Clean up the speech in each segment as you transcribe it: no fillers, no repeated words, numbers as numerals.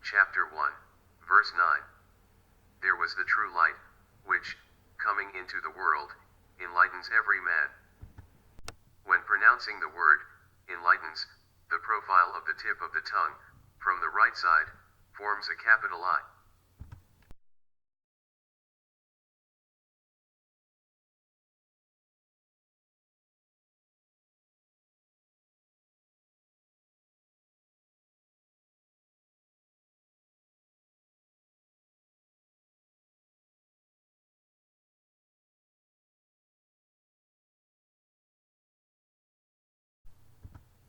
Chapter 1, verse 9. There was the true light, which, coming into the world, enlightens every man. When pronouncing the word, enlightens, the profile of the tip of the tongue, from the right side, forms a capital I.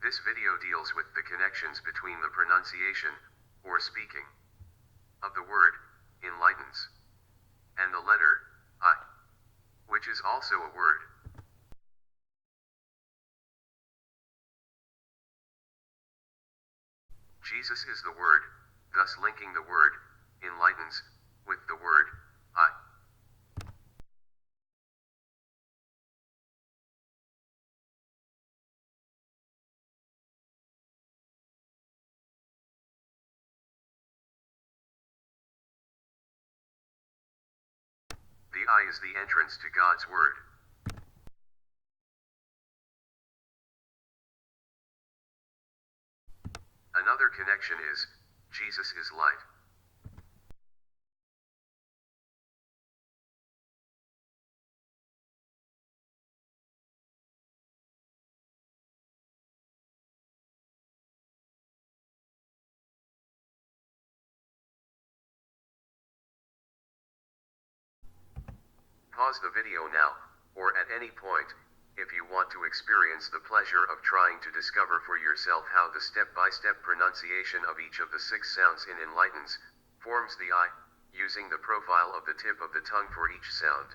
This video deals with the connections between the pronunciation, or speaking, of the word, enlightens, and the letter, I, which is also a word. Jesus is the word, thus linking the word, enlightens, with the word, I. The I is the entrance to God's word. Another connection is, Jesus is light. Pause the video now, or at any point, if you want to experience the pleasure of trying to discover for yourself how the step-by-step pronunciation of each of the 6 sounds in enlightens, forms the I, using the profile of the tip of the tongue for each sound.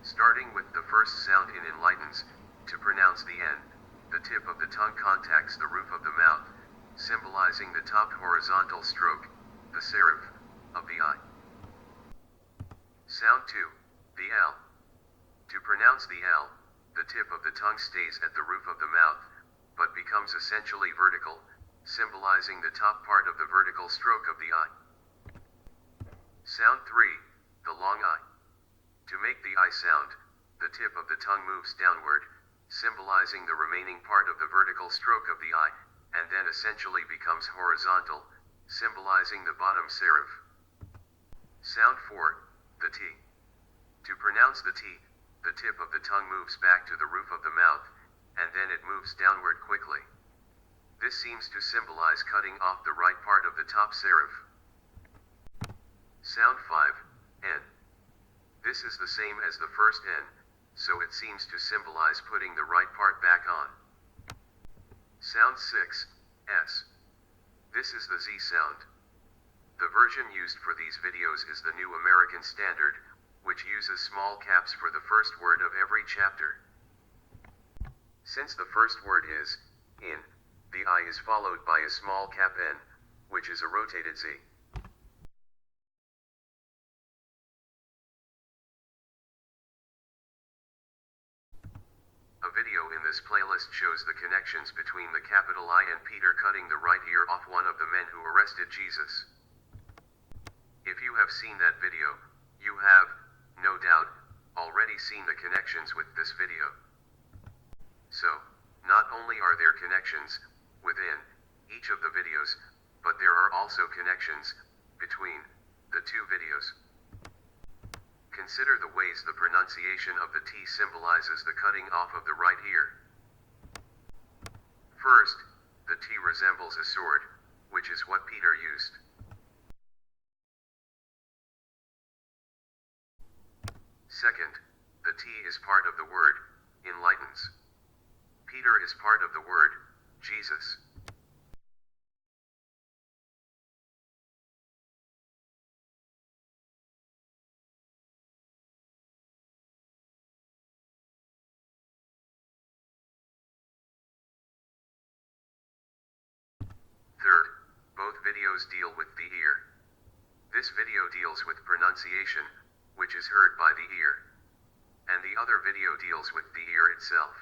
Starting with the first sound in enlightens, to pronounce the N, the tip of the tongue contacts the roof of the mouth, symbolizing the top horizontal stroke, the serif, of the I. Sound 2, the L. To pronounce the L, the tip of the tongue stays at the roof of the mouth, but becomes essentially vertical, symbolizing the top part of the vertical stroke of the I. Sound 3, the long I. To make the I sound, the tip of the tongue moves downward, symbolizing the remaining part of the vertical stroke of the I, and then essentially becomes horizontal, symbolizing the bottom serif. Sound 4, the T. To pronounce the T, the tip of the tongue moves back to the roof of the mouth, and then it moves downward quickly. This seems to symbolize cutting off the right part of the top serif. Sound 5, N. This is the same as the first N, so it seems to symbolize putting the right part back on. Sound 6, S. This is the Z sound. The version used for these videos is the New American Standard, which uses small caps for the first word of every chapter. Since the first word is, in, the I is followed by a small cap N, which is a rotated Z. A video in this playlist shows the connections between the capital I and Peter cutting the right ear off one of the men who arrested Jesus. If you have seen that video, you have, no doubt, already seen the connections with this video. So, not only are there connections within each of the videos, but there are also connections between the 2 videos. Consider the ways the pronunciation of the T symbolizes the cutting off of the right ear. First, the T resembles a sword, which is what Peter used. Second, the T is part of the word, enlightens. Peter is part of the word, Jesus. Third, both videos deal with the ear. This video deals with pronunciation, which is heard by the ear. and the other video deals with the ear itself.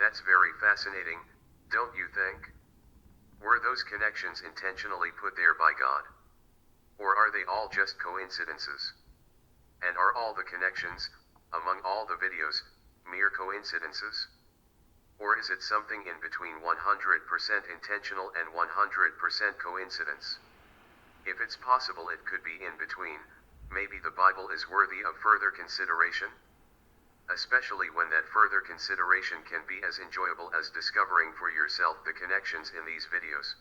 That's very fascinating, don't you think? Were those connections intentionally put there by God? Or are they all just coincidences? And are all the connections, among all the videos, mere coincidences? Or is it something in between 100% intentional and 100% coincidence? If it's possible it could be in between, maybe the Bible is worthy of further consideration? Especially when that further consideration can be as enjoyable as discovering for yourself the connections in these videos.